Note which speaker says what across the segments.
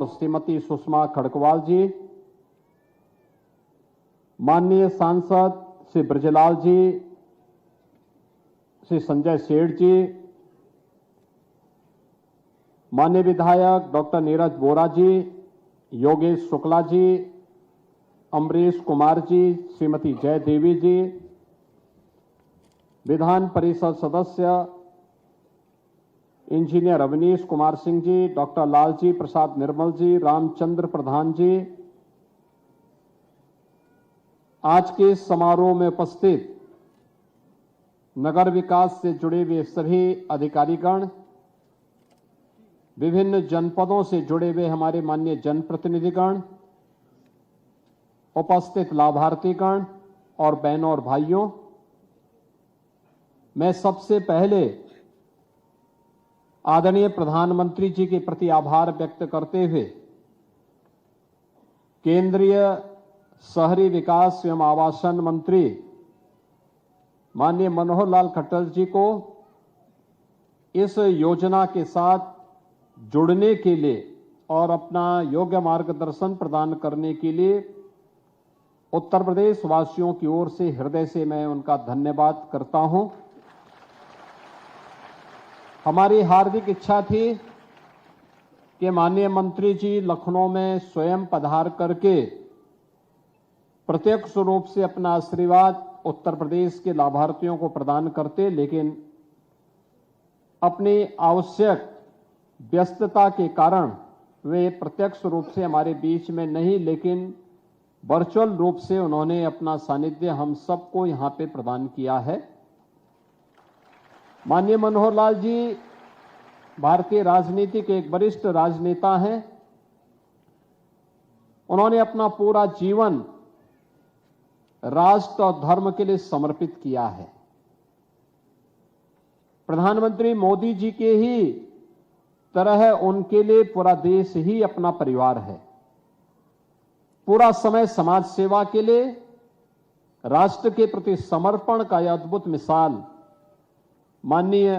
Speaker 1: श्रीमती सुषमा खड़गवाल जी, माननीय सांसद श्री ब्रजलाल जी, श्री संजय सेठ जी, माननीय विधायक डॉक्टर नीरज बोरा जी, योगेश शुक्ला जी, अमरीश कुमार जी, श्रीमती जय देवी जी, विधान परिषद सदस्य इंजीनियर अवनीश कुमार सिंह जी, डॉक्टर लालजी प्रसाद निर्मल जी, रामचंद्र प्रधान जी, आज के इस समारोह में उपस्थित नगर विकास से जुड़े हुए सभी अधिकारीगण, विभिन्न जनपदों से जुड़े हुए हमारे माननीय जनप्रतिनिधिगण, उपस्थित लाभार्थीगण और बहनों और भाइयों, मैं सबसे पहले आदरणीय प्रधानमंत्री जी के प्रति आभार व्यक्त करते हुए केंद्रीय शहरी विकास एवं आवासन मंत्री माननीय मनोहर लाल खट्टर जी को इस योजना के साथ जुड़ने के लिए और अपना योग्य मार्गदर्शन प्रदान करने के लिए उत्तर प्रदेश वासियों की ओर से हृदय से मैं उनका धन्यवाद करता हूं। हमारी हार्दिक इच्छा थी कि माननीय मंत्री जी लखनऊ में स्वयं पधार करके प्रत्यक्ष रूप से अपना आशीर्वाद उत्तर प्रदेश के लाभार्थियों को प्रदान करते, लेकिन अपनी आवश्यक व्यस्तता के कारण वे प्रत्यक्ष रूप से हमारे बीच में नहीं, लेकिन वर्चुअल रूप से उन्होंने अपना सानिध्य हम सबको यहां पे प्रदान किया है। माननीय मनोहर लाल जी भारतीय राजनीति के एक वरिष्ठ राजनेता हैं। उन्होंने अपना पूरा जीवन राष्ट्र और धर्म के लिए समर्पित किया है। प्रधानमंत्री मोदी जी के ही तरह उनके लिए पूरा देश ही अपना परिवार है। पूरा समय समाज सेवा के लिए, राष्ट्र के प्रति समर्पण का यह अद्भुत मिसाल माननीय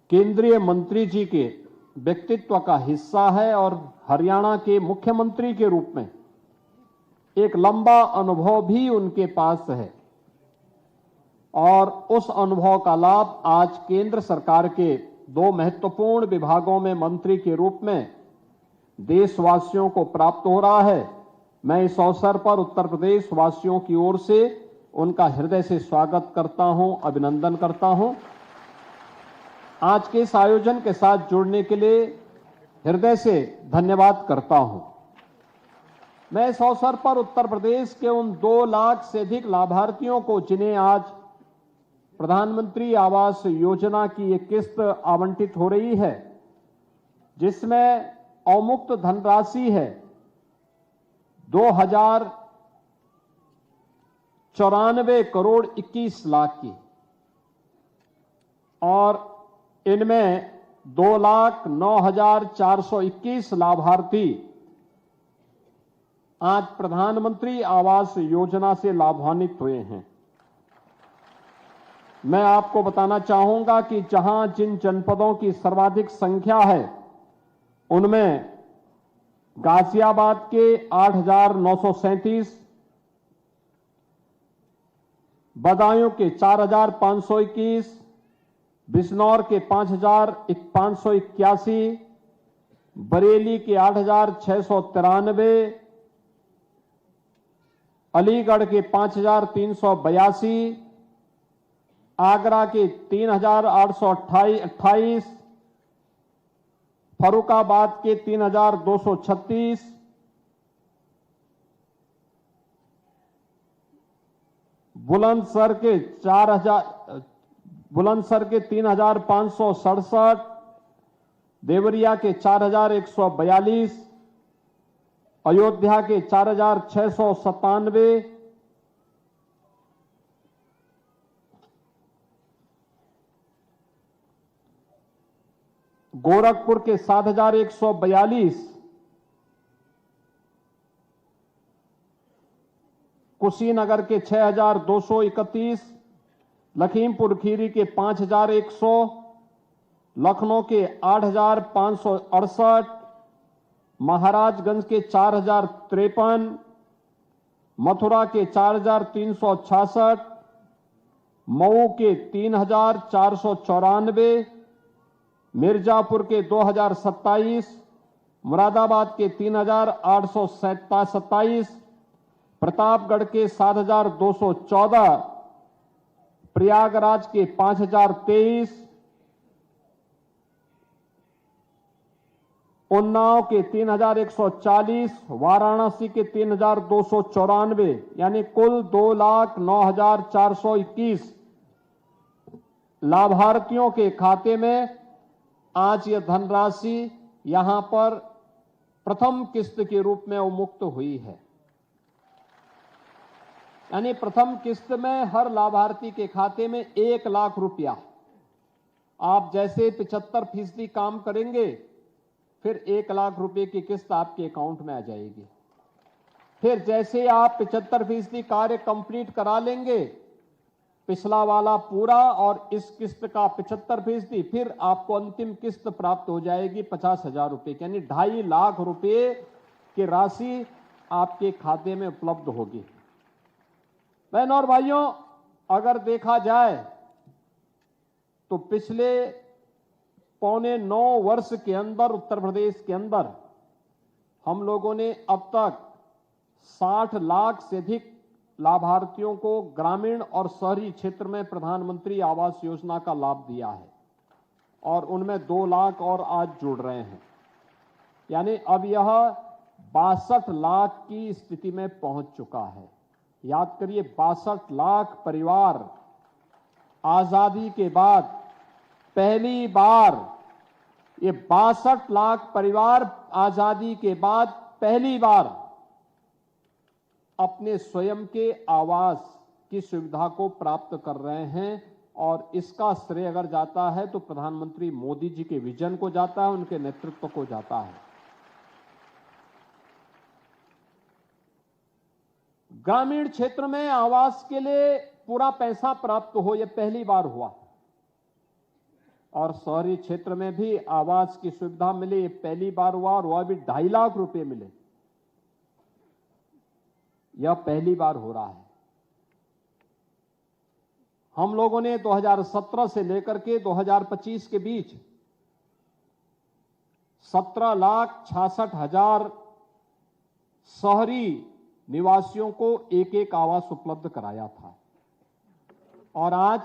Speaker 1: केंद्रीय मंत्री जी के व्यक्तित्व का हिस्सा है और हरियाणा के मुख्यमंत्री के रूप में एक लंबा अनुभव भी उनके पास है और उस अनुभव का लाभ आज केंद्र सरकार के दो महत्वपूर्ण विभागों में मंत्री के रूप में देशवासियों को प्राप्त हो रहा है। मैं इस अवसर पर उत्तर प्रदेश वासियों की ओर से उनका हृदय से स्वागत करता हूं, अभिनंदन करता हूं। आज के इस आयोजन के साथ जुड़ने के लिए हृदय से धन्यवाद करता हूं। मैं इस अवसर पर उत्तर प्रदेश के उन 2 लाख से अधिक लाभार्थियों को, जिन्हें आज प्रधानमंत्री आवास योजना की एक किस्त आवंटित हो रही है, जिसमें अवमुक्त धनराशि है 2094 करोड़ 21 लाख की, और इनमें 2,09,421 लाभार्थी आज प्रधानमंत्री आवास योजना से लाभान्वित हुए हैं। मैं आपको बताना चाहूंगा कि जहां जिन जनपदों की सर्वाधिक संख्या है, उनमें गाजियाबाद के 8,937, बदायूं के 4,521, बिजनौर के 5,581, बरेली के 8,693, अलीगढ़ के 5,382, आगरा के 3,828, फर्रुखाबाद के 3,236, बुलंदशहर के 3,567, देवरिया के 4,142, अयोध्या के 4,697, गोरखपुर के 7,142, कुशीनगर के 6,231, लखीमपुर खीरी के 5,100, लखनऊ के 8,568, महाराजगंज के 4053, मथुरा के 4366, मऊ के 3494, मिर्जापुर के 2027, मुरादाबाद के 3827, प्रतापगढ़ के 7214, प्रयागराज के 5023, उन्नाव के 3140, वाराणसी के 3294, यानी कुल 2,09,421 लाभार्थियों के खाते में आज यह धनराशि यहां पर प्रथम किस्त के रूप में उन्मुक्त हुई है। यानी प्रथम किस्त में हर लाभार्थी के खाते में 1 लाख रुपया, आप जैसे 75% काम करेंगे फिर 1 लाख रुपए की किस्त आपके अकाउंट में आ जाएगी। फिर जैसे आप 75% कार्य कंप्लीट करा लेंगे, पिछला वाला पूरा और इस किस्त का 75%, फिर आपको अंतिम किस्त प्राप्त हो जाएगी 50,000 रुपए की, यानी 2.5 लाख रुपए की राशि आपके खाते में उपलब्ध होगी। बहनों और भाइयों, अगर देखा जाए तो पिछले 8.25 वर्ष के अंदर उत्तर प्रदेश के अंदर हम लोगों ने अब तक 60 लाख से अधिक लाभार्थियों को ग्रामीण और शहरी क्षेत्र में प्रधानमंत्री आवास योजना का लाभ दिया है और उनमें 2 लाख और आज जुड़ रहे हैं। यानी अब यह 62 लाख की स्थिति में पहुंच चुका है। याद करिए, 62 लाख परिवार आजादी के बाद पहली बार, ये 62 लाख परिवार आजादी के बाद पहली बार अपने स्वयं के आवास की सुविधा को प्राप्त कर रहे हैं। और इसका श्रेय अगर जाता है तो प्रधानमंत्री मोदी जी के विजन को जाता है, उनके नेतृत्व को जाता है। ग्रामीण क्षेत्र में आवास के लिए पूरा पैसा प्राप्त हो, यह पहली बार हुआ। और शहरी क्षेत्र में भी आवास की सुविधा मिले, ये पहली बार हुआ। और वह भी 2.5 लाख रुपए मिले, यह पहली बार हो रहा है। हम लोगों ने 2017 से लेकर के 2025 के बीच 17,66,000 शहरी निवासियों को एक आवास उपलब्ध कराया था और आज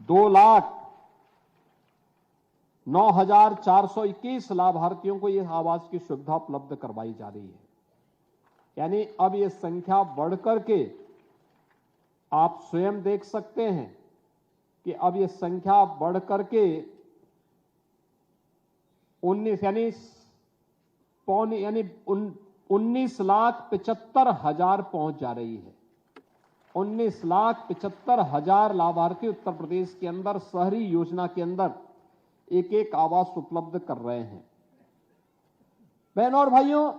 Speaker 1: 2,09,421 लाभार्थियों को यह आवास की सुविधा उपलब्ध करवाई जा रही है। यानी अब यह संख्या बढ़कर के आप स्वयं देख सकते हैं कि अब यह संख्या बढ़कर के 19,75,000 पहुंच जा रही है। 19,75,000 लाभार्थी उत्तर प्रदेश के अंदर शहरी योजना के अंदर एक आवास उपलब्ध कर रहे हैं। बहनों और भाइयों,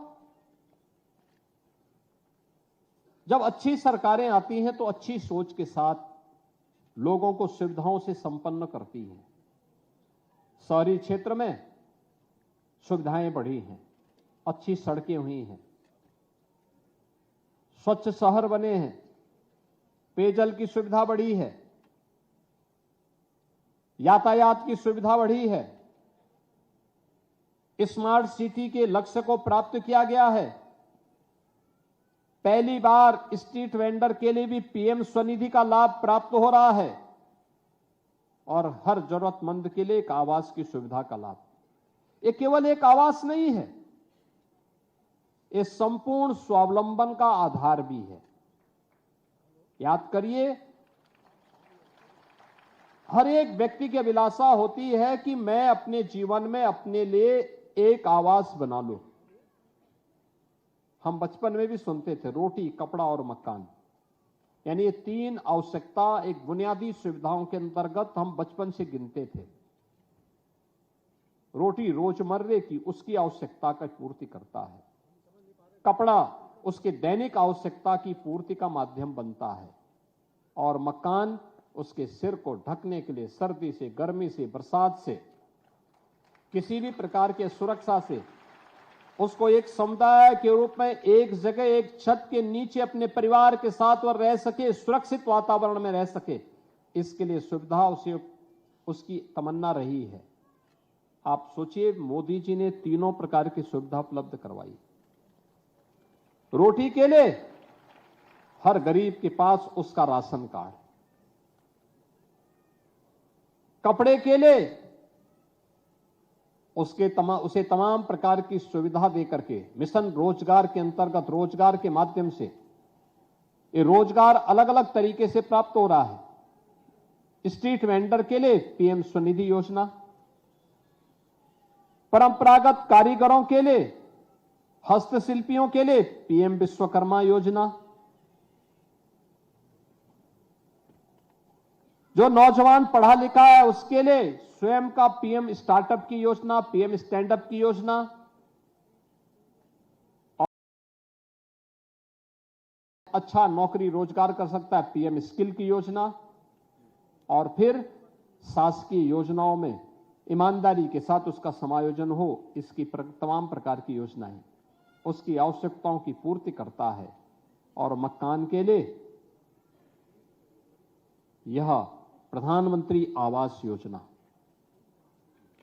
Speaker 1: जब अच्छी सरकारें आती हैं तो अच्छी सोच के साथ लोगों को सुविधाओं से संपन्न करती हैं। शहरी क्षेत्र में सुविधाएं बढ़ी हैं, अच्छी सड़कें हुई हैं, स्वच्छ शहर बने हैं, पेयजल की सुविधा बढ़ी है, यातायात की सुविधा बढ़ी है, स्मार्ट सिटी के लक्ष्य को प्राप्त किया गया है। पहली बार स्ट्रीट वेंडर के लिए भी पीएम स्वनिधि का लाभ प्राप्त हो रहा है और हर जरूरतमंद के लिए एक आवास की सुविधा का लाभ। ये केवल एक आवास नहीं है, ये संपूर्ण स्वावलंबन का आधार भी है। याद करिए, हर एक व्यक्ति की अभिलाषा होती है कि मैं अपने जीवन में अपने लिए एक आवास बना लूं। हम बचपन में भी सुनते थे, रोटी, कपड़ा और मकान, यानी ये 3 आवश्यकता एक बुनियादी सुविधाओं के अंतर्गत हम बचपन से गिनते थे। रोटी रोजमर्रे की उसकी आवश्यकता का पूर्ति करता है, कपड़ा उसके दैनिक आवश्यकता की पूर्ति का माध्यम बनता है और मकान उसके सिर को ढकने के लिए सर्दी से, गर्मी से, बरसात से, किसी भी प्रकार के सुरक्षा से उसको एक समुदाय के रूप में एक जगह एक छत के नीचे अपने परिवार के साथ वह रह सके, सुरक्षित वातावरण में रह सके, इसके लिए सुविधा उसे उसकी तमन्ना रही है। आप सोचिए, मोदी जी ने तीनों प्रकार की सुविधा उपलब्ध करवाई। रोटी के लिए हर गरीब के पास उसका राशन कार्ड, कपड़े के लिए उसे तमाम प्रकार की सुविधा देकर के मिशन रोजगार के अंतर्गत रोजगार के माध्यम से ये रोजगार अलग अलग तरीके से प्राप्त हो रहा है। स्ट्रीट वेंडर के लिए पीएम स्वनिधि योजना, परंपरागत कारीगरों के लिए, हस्तशिल्पियों के लिए पीएम विश्वकर्मा योजना, जो नौजवान पढ़ा लिखा है उसके लिए स्वयं का पीएम स्टार्टअप की योजना, पीएम स्टैंड अप की योजना, और अच्छा नौकरी रोजगार कर सकता है पीएम स्किल की योजना, और फिर शासकीय योजनाओं में ईमानदारी के साथ उसका समायोजन हो, इसकी तमाम प्रकार की योजनाएं उसकी आवश्यकताओं की पूर्ति करता है। और मकान के लिए यह प्रधानमंत्री आवास योजना,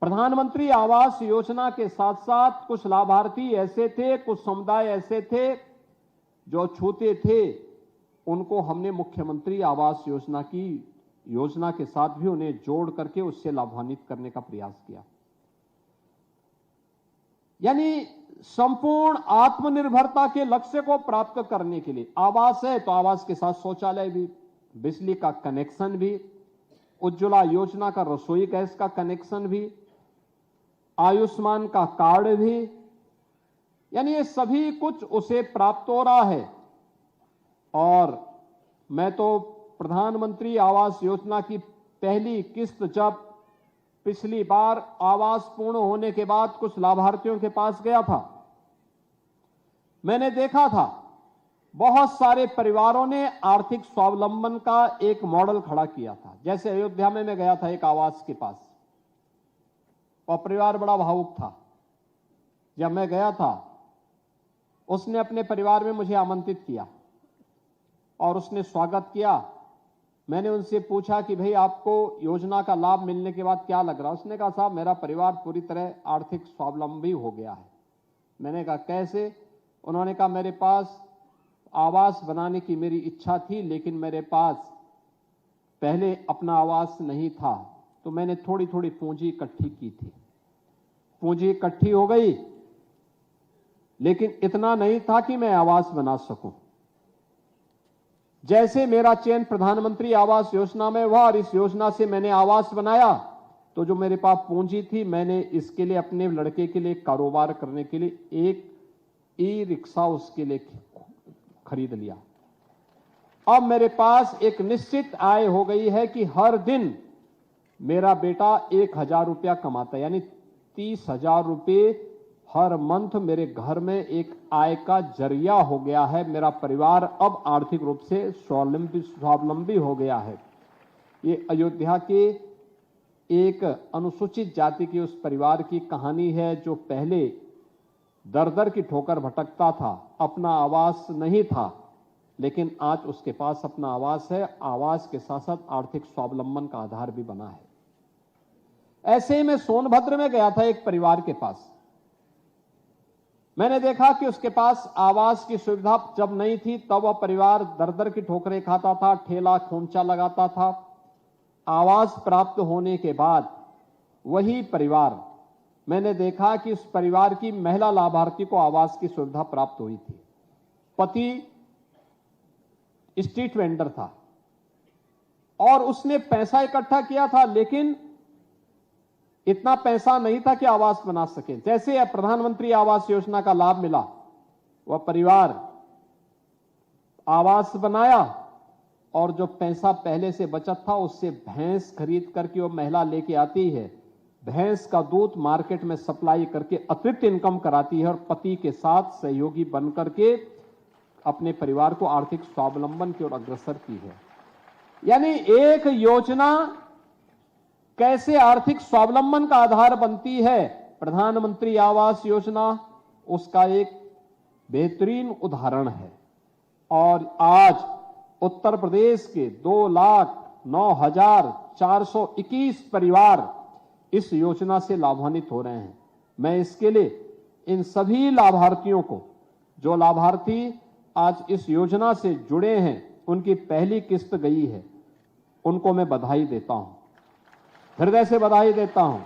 Speaker 1: प्रधानमंत्री आवास योजना के साथ साथ कुछ लाभार्थी ऐसे थे, कुछ समुदाय ऐसे थे जो छूते थे, उनको हमने मुख्यमंत्री आवास योजना के साथ भी उन्हें जोड़ करके उससे लाभान्वित करने का प्रयास किया। यानी संपूर्ण आत्मनिर्भरता के लक्ष्य को प्राप्त करने के लिए आवास है तो आवास के साथ शौचालय भी, बिजली का कनेक्शन भी, उज्ज्वला योजना का रसोई गैस का कनेक्शन भी, आयुष्मान का कार्ड भी, यानी ये सभी कुछ उसे प्राप्त हो रहा है। और मैं तो प्रधानमंत्री आवास योजना की पहली किस्त जब पिछली बार आवास पूर्ण होने के बाद कुछ लाभार्थियों के पास गया था, मैंने देखा था बहुत सारे परिवारों ने आर्थिक स्वावलंबन का एक मॉडल खड़ा किया था। जैसे अयोध्या में मैं गया था एक आवास के पास, और परिवार बड़ा भावुक था। जब मैं गया था, उसने अपने परिवार में मुझे आमंत्रित किया और उसने स्वागत किया। मैंने उनसे पूछा कि भाई आपको योजना का लाभ मिलने के बाद क्या लग रहा है? उसने कहा साहब मेरा परिवार पूरी तरह आर्थिक स्वावलंबी हो गया है। मैंने कहा कैसे? उन्होंने कहा मेरे पास आवास बनाने की मेरी इच्छा थी, लेकिन मेरे पास पहले अपना आवास नहीं था, तो मैंने थोड़ी थोड़ी पूंजी इकट्ठी की थी। पूंजी इकट्ठी हो गई, लेकिन इतना नहीं था कि मैं आवास बना सकूं। जैसे मेरा चयन प्रधानमंत्री आवास योजना में हुआ और इस योजना से मैंने आवास बनाया, तो जो मेरे पास पूंजी थी, मैंने इसके लिए अपने लड़के के लिए कारोबार करने के लिए एक ई रिक्शा उसके लिए खरीद लिया। अब मेरे पास एक निश्चित आय हो गई है कि हर दिन मेरा बेटा 1000 रुपया कमाता है, यानी 30,000 रुपये हर मंथ मेरे घर में एक आय का जरिया हो गया है। मेरा परिवार अब आर्थिक रूप से स्वावलंबी हो गया है। ये अयोध्या के एक अनुसूचित जाति के उस परिवार की कहानी है जो पहले दर दर की ठोकर भटकता था, अपना आवास नहीं था, लेकिन आज उसके पास अपना आवास है। आवास के साथ साथ आर्थिक स्वावलंबन का आधार भी बना है। ऐसे ही मैं सोनभद्र में गया था एक परिवार के पास। मैंने देखा कि उसके पास आवास की सुविधा जब नहीं थी, तब वह परिवार दर दर की ठोकरें खाता था, ठेला खोमचा लगाता था। आवास प्राप्त होने के बाद वही परिवार, मैंने देखा कि उस परिवार की महिला लाभार्थी को आवास की सुविधा प्राप्त हुई थी। पति स्ट्रीट वेंडर था और उसने पैसा इकट्ठा किया था, लेकिन इतना पैसा नहीं था कि आवास बना सके। जैसे प्रधानमंत्री आवास योजना का लाभ मिला, वह परिवार आवास बनाया और जो पैसा पहले से बचत था उससे भैंस खरीद करके वो महिला लेके आती है। भैंस का दूध मार्केट में सप्लाई करके अतिरिक्त इनकम कराती है और पति के साथ सहयोगी बन करके अपने परिवार को आर्थिक स्वावलंबन की ओर अग्रसर की है। यानी एक योजना कैसे आर्थिक स्वावलंबन का आधार बनती है। प्रधानमंत्री आवास योजना, उसका एक बेहतरीन उदाहरण है। और आज उत्तर प्रदेश के 2,09,421 परिवार इस योजना से लाभान्वित हो रहे हैं। मैं इसके लिए इन सभी लाभार्थियों को, जो लाभार्थी आज इस योजना से जुड़े हैं, उनकी पहली किस्त गई है, उनको मैं बधाई देता हूं, हृदय से बधाई देता हूं।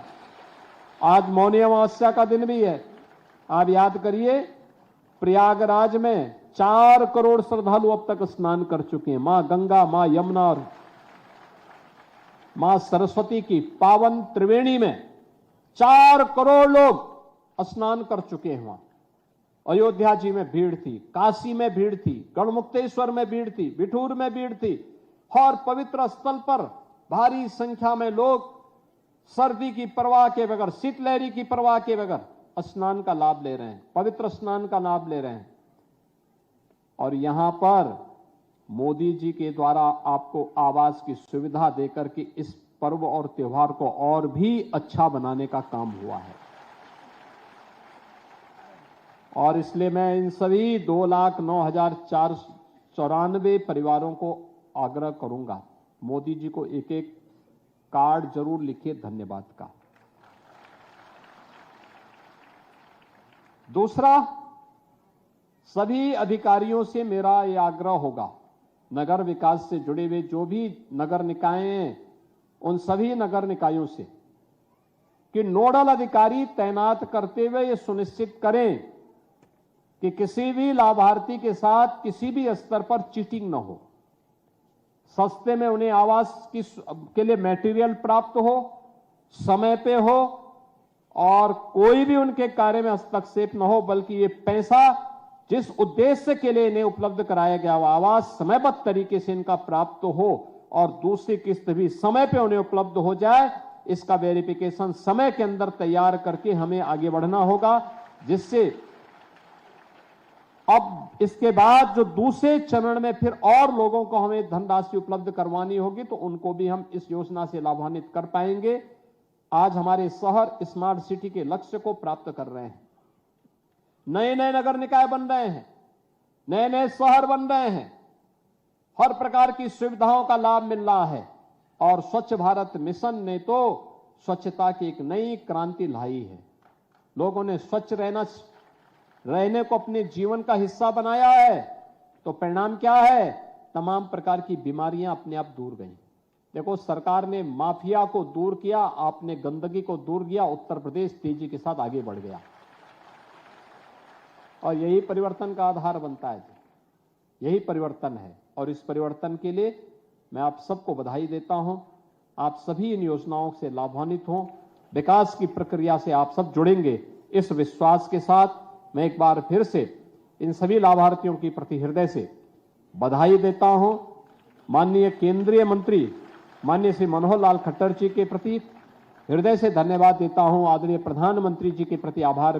Speaker 1: आज मौनी अमावस्या का दिन भी है। आप याद करिए, प्रयागराज में 4 करोड़ श्रद्धालु अब तक स्नान कर चुके हैं। मां गंगा, मां यमुना और मां सरस्वती की पावन त्रिवेणी में 4 करोड़ लोग स्नान कर चुके हैं। वहां अयोध्या जी में भीड़ थी, काशी में भीड़ थी, गढ़मुक्तेश्वर में भीड़ थी, बिठूर में भीड़ थी, और पवित्र स्थल पर भारी संख्या में लोग सर्दी की परवाह के बगैर, शीतलहरी की परवाह के बगैर स्नान का लाभ ले रहे हैं, पवित्र स्नान का लाभ ले रहे हैं। और यहां पर मोदी जी के द्वारा आपको आवास की सुविधा देकर के इस पर्व और त्योहार को और भी अच्छा बनाने का काम हुआ है। और इसलिए मैं इन सभी 2,09,494 परिवारों को आग्रह करूंगा, मोदी जी को एक एक कार्ड जरूर लिखिए धन्यवाद का। दूसरा, सभी अधिकारियों से मेरा यह आग्रह होगा, नगर विकास से जुड़े हुए जो भी नगर निकाय हैं, उन सभी नगर निकायों से, कि नोडल अधिकारी तैनात करते हुए ये सुनिश्चित करें कि किसी भी लाभार्थी के साथ किसी भी स्तर पर चीटिंग न हो, सस्ते में उन्हें आवास के लिए मटेरियल प्राप्त हो, समय पे हो, और कोई भी उनके कार्य में हस्तक्षेप न हो, बल्कि ये पैसा जिस उद्देश्य के लिए इन्हें उपलब्ध कराया गया हो, आवास समयबद्ध तरीके से इनका प्राप्त हो और दूसरी किस्त भी समय पे उन्हें उपलब्ध हो जाए, इसका वेरिफिकेशन समय के अंदर तैयार करके हमें आगे बढ़ना होगा, जिससे अब इसके बाद जो दूसरे चरण में फिर और लोगों को हमें धनराशि उपलब्ध करवानी होगी, तो उनको भी हम इस योजना से लाभान्वित कर पाएंगे। आज हमारे शहर स्मार्ट सिटी के लक्ष्य को प्राप्त कर रहे हैं, नए नए नगर निकाय बन रहे हैं, नए नए शहर बन रहे हैं, हर प्रकार की सुविधाओं का लाभ मिल रहा है। और स्वच्छ भारत मिशन ने तो स्वच्छता की एक नई क्रांति लाई है। लोगों ने स्वच्छ रहने को अपने जीवन का हिस्सा बनाया है, तो परिणाम क्या है? तमाम प्रकार की बीमारियां अपने आप दूर गई। देखो, सरकार ने माफिया को दूर किया, आपने गंदगी को दूर किया, उत्तर प्रदेश तेजी के साथ आगे बढ़ गया। और यही परिवर्तन का आधार बनता है, यही परिवर्तन है। और इस परिवर्तन के लिए मैं आप सबको बधाई देता हूं। आप सभी इन योजनाओं से लाभान्वित हों, विकास की प्रक्रिया से आप सब जुड़ेंगे, इस विश्वास के साथ मैं एक बार फिर से इन सभी लाभार्थियों की प्रति हृदय से बधाई देता हूं। माननीय केंद्रीय मंत्री माननीय श्री मनोहर लाल खट्टर जी के प्रति हृदय से धन्यवाद देता हूं। आदरणीय प्रधानमंत्री जी के प्रति आभार